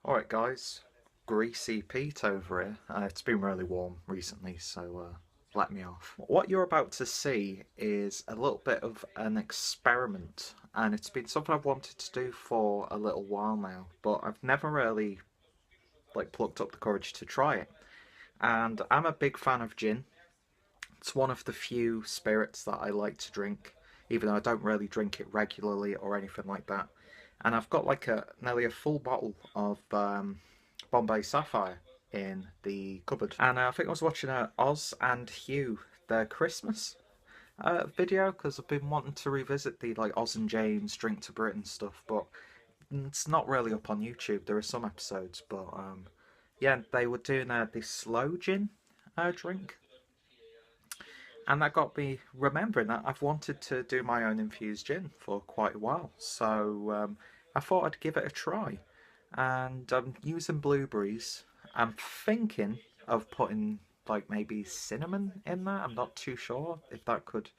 Alright guys, Greasy Pete over here. It's been really warm recently, so let me off. What you're about to see is a little bit of an experiment, and it's been something I've wanted to do for a little while now, but I've never really plucked up the courage to try it. And I'm a big fan of gin. It's one of the few spirits that I like to drink, even though I don't really drink it regularly or anything like that. And I've got like a nearly a full bottle of Bombay Sapphire in the cupboard. And I think I was watching Oz and Hugh, their Christmas video, because I've been wanting to revisit the Oz and James Drink to Britain stuff, but it's not really up on YouTube. There are some episodes, but yeah, they were doing this slow gin drink, and that got me remembering that I've wanted to do my own infused gin for quite a while. So I thought I'd give it a try. And I'm using blueberries. I'm thinking of putting maybe cinnamon in there. I'm not too sure if that could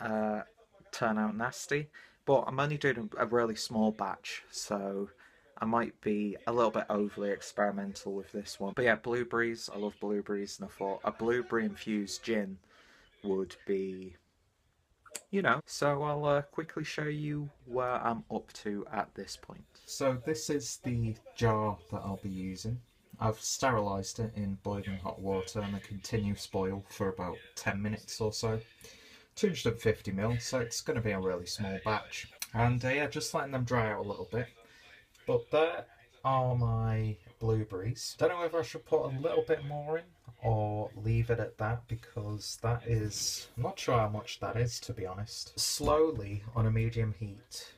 uh, turn out nasty. But I'm only doing a really small batch, so I might be a little bit overly experimental with this one. But yeah, blueberries. I love blueberries, and I thought a blueberry infused gin would be, So I'll quickly show you where I'm up to at this point. So this is the jar that I'll be using. I've sterilised it in boiling hot water and I continue boil for about 10 minutes or so. 250 ml, so it's going to be a really small batch. And yeah, just letting them dry out a little bit. But there are my blueberries. Don't know whether I should put a little bit more in or leave it at that, because that is, I'm not sure how much that is, to be honest. Slowly on a medium heat,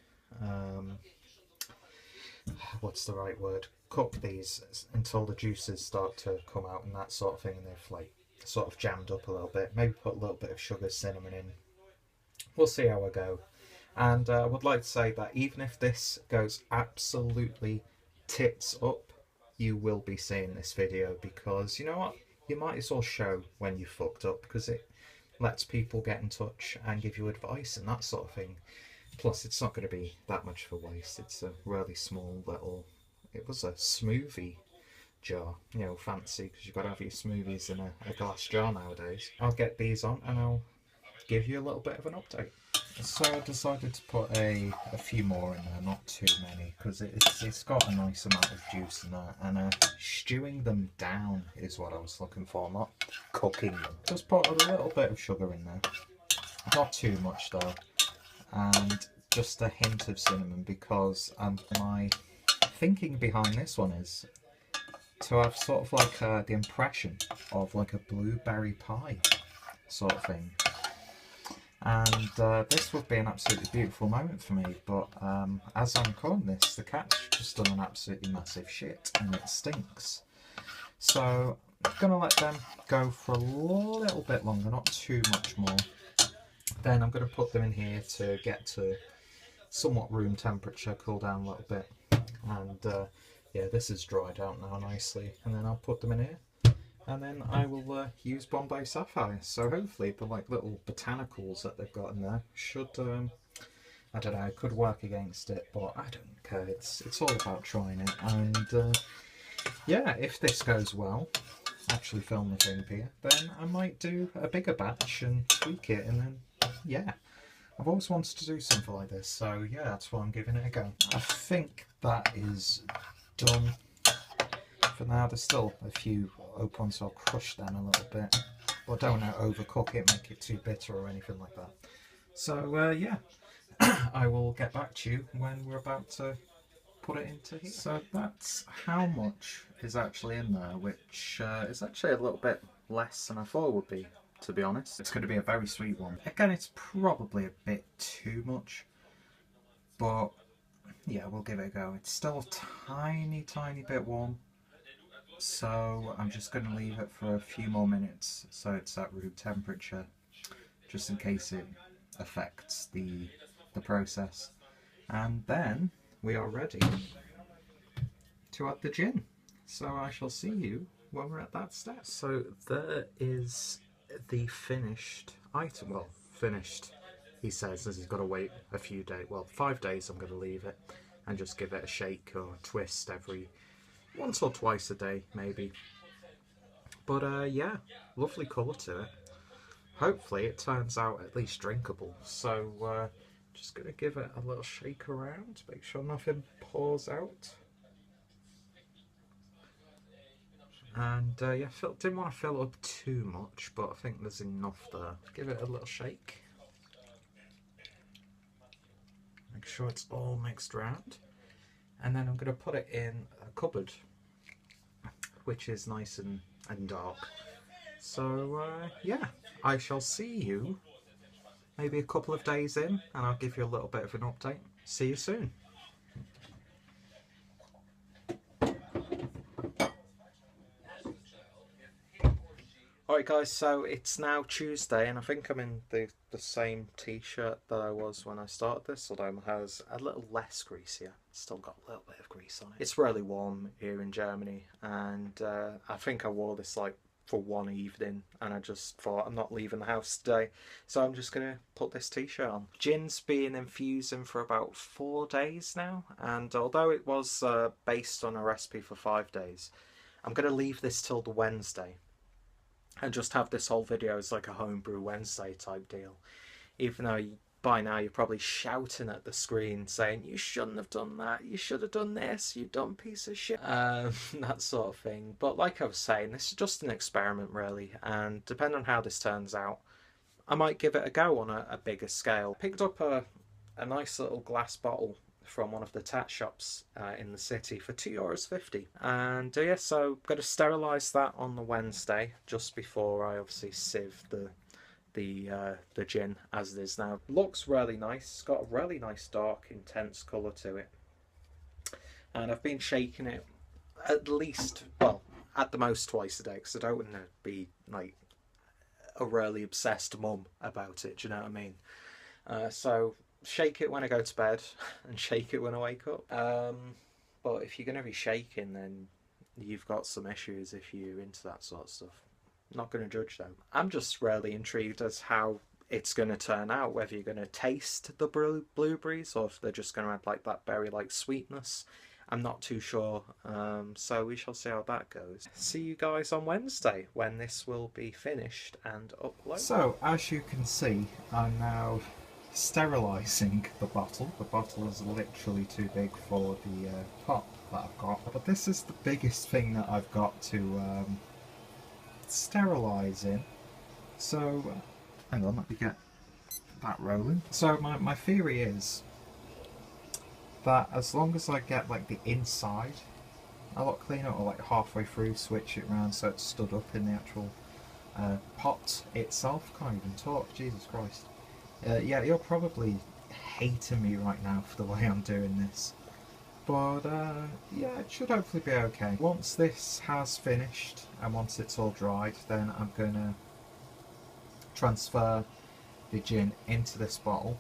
what's the right word? Cook these until the juices start to come out and that sort of thing, and they've sort of jammed up a little bit. Maybe put a little bit of sugar, cinnamon in. We'll see how I go. And I would like to say that even if this goes absolutely tits up, you will be seeing this video, because you know what? You might as well show when you fucked up, because it lets people get in touch and give you advice and that sort of thing. Plus, it's not going to be that much of a waste. It's a really small little... It was a smoothie jar, fancy, because you've got to have your smoothies in a glass jar nowadays. I'll get these on and I'll give you a little bit of an update. So I decided to put a few more in there, not too many, because it's got a nice amount of juice in there, and stewing them down is what I was looking for, not cooking them. Just put a little bit of sugar in there, not too much though, and just a hint of cinnamon, because my thinking behind this one is to have sort of the impression of a blueberry pie sort of thing. And this would be an absolutely beautiful moment for me, but as I'm recording this, the cat's just done an absolutely massive shit and it stinks. So I'm going to let them go for a little bit longer, not too much more. Then I'm going to put them in here to get to somewhat room temperature, cool down a little bit. And yeah, this is dried out now nicely, and then I'll put them in here. And then I will use Bombay Sapphire. So hopefully the little botanicals that they've got in there should, I don't know, it could work against it, but I don't care. It's all about trying it. And yeah, if this goes well, actually film the thing here, then I might do a bigger batch and tweak it, and then yeah. I've always wanted to do something like this, so yeah, that's why I'm giving it a go. I think that is done for now. There's still a few open ones, so I'll crush them a little bit, but I don't want to overcook it, make it too bitter or anything like that. So yeah, I will get back to you when we're about to put it into here. So that's how much is actually in there, which is actually a little bit less than I thought it would be, to be honest. It's going to be a very sweet one. Again, it's probably a bit too much, but yeah, we'll give it a go. It's still a tiny bit warm, so I'm just going to leave it for a few more minutes so it's at room temperature, just in case it affects the process. And then we are ready to add the gin. So I shall see you when we're at that step. So there is the finished item. Well, finished, he says, as he's got to wait a few days. Well, 5 days I'm going to leave it and just give it a shake or twist every once or twice a day maybe. But yeah, lovely colour to it. Hopefully it turns out at least drinkable. So just going to give it a little shake around, make sure nothing pours out. And yeah, didn't want to fill it up too much, but I think there's enough there. Give it a little shake. Make sure it's all mixed around. And then I'm going to put it in a cupboard, which is nice and dark. So yeah, I shall see you maybe a couple of days in, and I'll give you a little bit of an update. See you soon. Alright guys, so it's now Tuesday and I think I'm in the same t-shirt that I was when I started this, although my hair's a little less greasier. Still got a little bit of grease on it. It's really warm here in Germany, and I think I wore this like for one evening and I just thought I'm not leaving the house today, so I'm just going to put this t-shirt on. Gin's been infusing for about 4 days now, and although it was based on a recipe for 5 days, I'm going to leave this till the Wednesday and just have this whole video as like a homebrew Wednesday type deal, even though by now you're probably shouting at the screen saying you shouldn't have done that, you should have done this, you dumb piece of shit, that sort of thing. But like I was saying, this is just an experiment really, and depending on how this turns out, I might give it a go on a bigger scale. Picked up a nice little glass bottle from one of the tat shops in the city for €2.50, and yeah, so I'm going to sterilise that on the Wednesday just before I obviously sieve the gin as it is now. Looks really nice, it's got a really nice dark intense colour to it, and I've been shaking it at least, well, at the most twice a day, because I don't want to be like a really obsessed mum about it, do you know what I mean? So shake it when I go to bed and shake it when I wake up. But if you're going to be shaking, then you've got some issues if you're into that sort of stuff. Not going to judge them. I'm just really intrigued as how it's going to turn out, whether you're going to taste the blueberries or if they're just going to add like that berry-like sweetness. I'm not too sure, so we shall see how that goes. See you guys on Wednesday when this will be finished and uploaded. So, as you can see, I'm now sterilising the bottle. The bottle is literally too big for the pot that I've got, but this is the biggest thing that I've got to sterilise in. So hang on, let me get that rolling. So my theory is that as long as I get like the inside a lot cleaner, or like halfway through switch it around so it's stood up in the actual pot itself. Can't even talk, Jesus Christ. Yeah, you're probably hating me right now for the way I'm doing this, but yeah, it should hopefully be okay. Once this has finished and once it's all dried, then I'm going to transfer the gin into this bottle,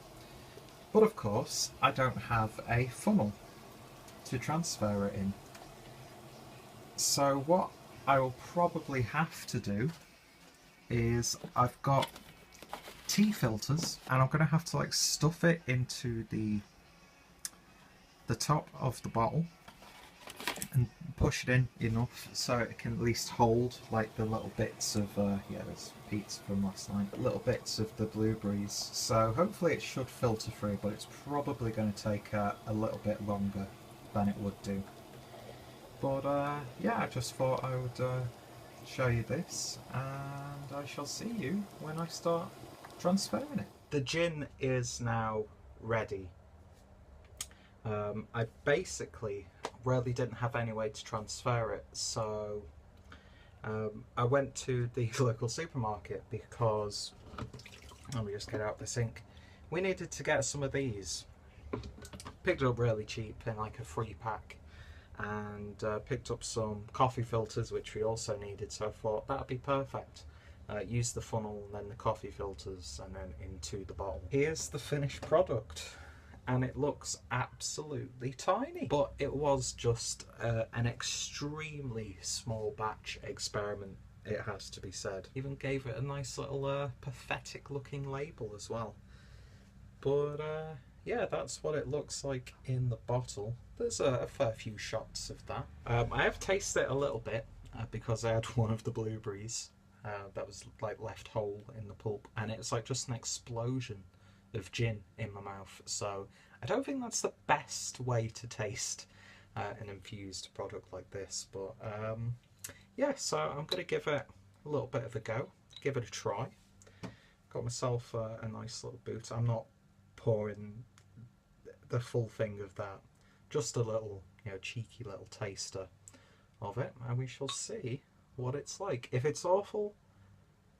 but of course I don't have a funnel to transfer it in. So what I will probably have to do is, I've got tea filters and I'm going to have to like stuff it into the top of the bottle and push it in enough so it can at least hold like the little bits of yeah, there's pizza from last night, little bits of the blueberries, so hopefully it should filter through, but it's probably going to take a little bit longer than it would do. But yeah, I just thought I would show you this, and I shall see you when I start transferring it. The gin is now ready. I basically really didn't have any way to transfer it, so I went to the local supermarket because, let me just get out the sink, we needed to get some of these. Picked it up really cheap in like a 3-pack, and picked up some coffee filters which we also needed, so I thought that'd be perfect. Use the funnel and then the coffee filters and then into the bottle. Here's the finished product, and it looks absolutely tiny, but it was just an extremely small batch experiment, it has to be said. Even gave it a nice little pathetic looking label as well. But yeah, that's what it looks like in the bottle. There's a fair few shots of that. I have tasted it a little bit because I had one of the blueberries that was like left whole in the pulp, and it was like just an explosion of gin in my mouth. So I don't think that's the best way to taste an infused product like this. But yeah, so I'm going to give it a little bit of a go, give it a try. Got myself a nice little boot. I'm not pouring the full thing of that, just a little, cheeky little taster of it, and we shall see what it's like. If it's awful,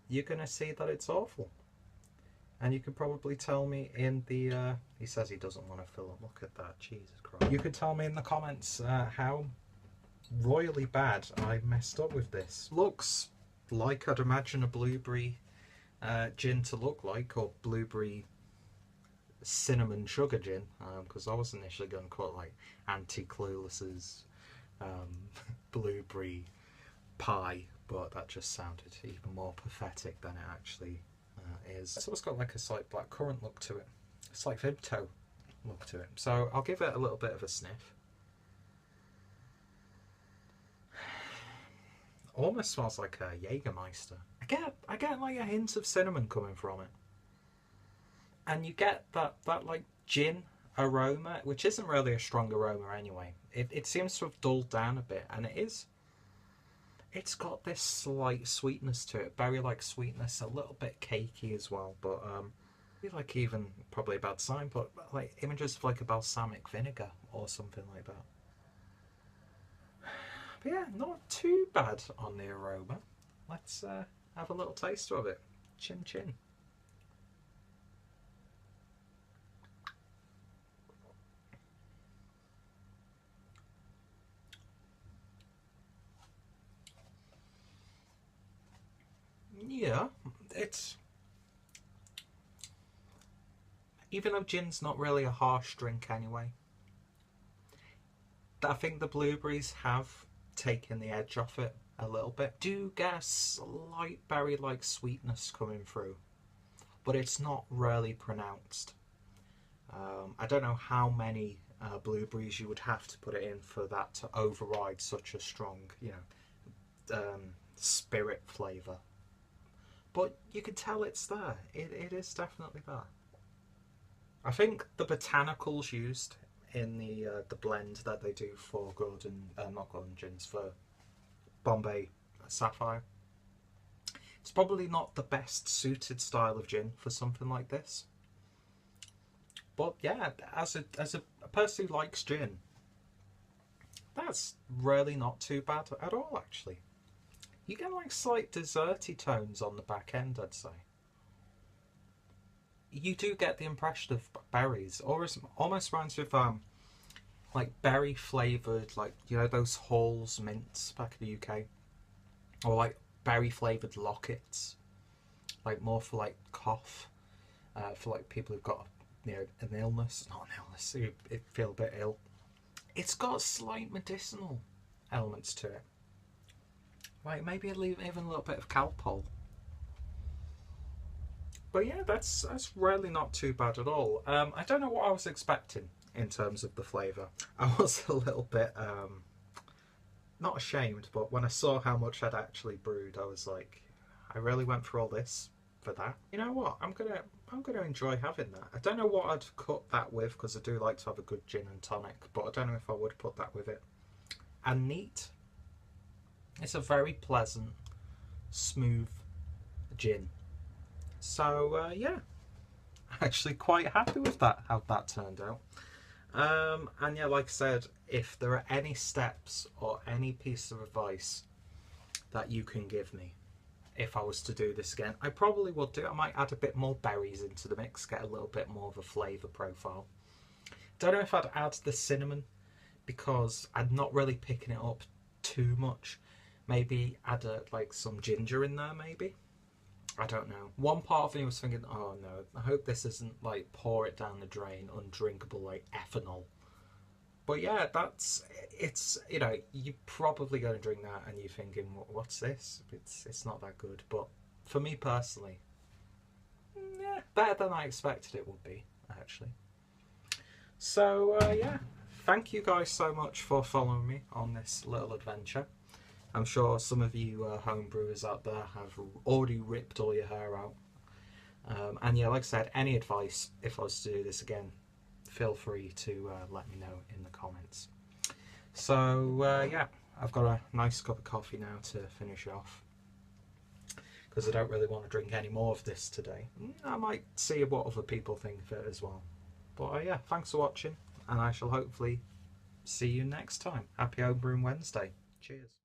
you're gonna see that it's awful, and you could probably tell me in the he says he doesn't want to fill up. Look at that, Jesus Christ. You could tell me in the comments how royally bad I messed up with this. Looks like I'd imagine a blueberry gin to look like, or blueberry cinnamon sugar gin, because I was initially going to call it like Auntie Clueless's blueberry pie, but that just sounded even more pathetic than it actually is. So it's got like a slight blackcurrant look to it, a slight Vimto look to it. So I'll give it a little bit of a sniff. Almost smells like a Jägermeister. I get like a hint of cinnamon coming from it, and you get that like gin aroma, which isn't really a strong aroma anyway. It seems to have dulled down a bit, and it's got this slight sweetness to it, berry-like sweetness, a little bit cakey as well. But like even probably a bad sign, but like images of like a balsamic vinegar or something like that. But yeah, not too bad on the aroma. Let's have a little taste of it. Chin chin. Yeah, it's... Even though gin's not really a harsh drink anyway, I think the blueberries have taken the edge off it a little bit. Do get a slight berry-like sweetness coming through, but it's not really pronounced. I don't know how many blueberries you would have to put it in for that to override such a strong, spirit flavour. But you can tell it's there. It is definitely there. I think the botanicals used in the blend that they do for Gordon, not Gordon gins, for Bombay Sapphire, it's probably not the best suited style of gin for something like this. But yeah, as a person who likes gin, that's really not too bad at all, actually. You get like slight desserty tones on the back end, I'd say. You do get the impression of berries, or almost reminds me of like berry flavoured, like those Halls mints back in the UK, or like berry flavoured lockets, like more for like cough, for like people who've got an illness, not an illness, who feel a bit ill. It's got slight medicinal elements to it, like maybe even a little bit of Calpol. But yeah, that's really not too bad at all. I don't know what I was expecting in terms of the flavour. I was a little bit not ashamed, but when I saw how much I'd actually brewed, I was like, I really went through all this for that. You know what? I'm gonna enjoy having that. I don't know what I'd cut that with, because I do like to have a good gin and tonic, but I don't know if I would put that with it. And neat. It's a very pleasant, smooth gin. So yeah, actually quite happy with that, how that turned out. And yeah, like I said, if there are any steps or any piece of advice that you can give me if I was to do this again, I probably would do. I might add a bit more berries into the mix, get a little bit more of a flavour profile. Don't know if I'd add the cinnamon, because I'm not really picking it up too much. Maybe add like some ginger in there, maybe. I don't know. One part of me was thinking, oh no, I hope this isn't like pour it down the drain, undrinkable like ethanol. But yeah, it's you're probably going to drink that and you're thinking, what's this? It's not that good. But for me personally, yeah, better than I expected it would be, actually. So yeah, thank you guys so much for following me on this little adventure. I'm sure some of you homebrewers out there have already ripped all your hair out. And yeah, like I said, any advice if I was to do this again, feel free to let me know in the comments. So yeah, I've got a nice cup of coffee now to finish off, because I don't really want to drink any more of this today. I might see what other people think of it as well. But yeah, thanks for watching, and I shall hopefully see you next time. Happy Homebrewing Wednesday. Cheers.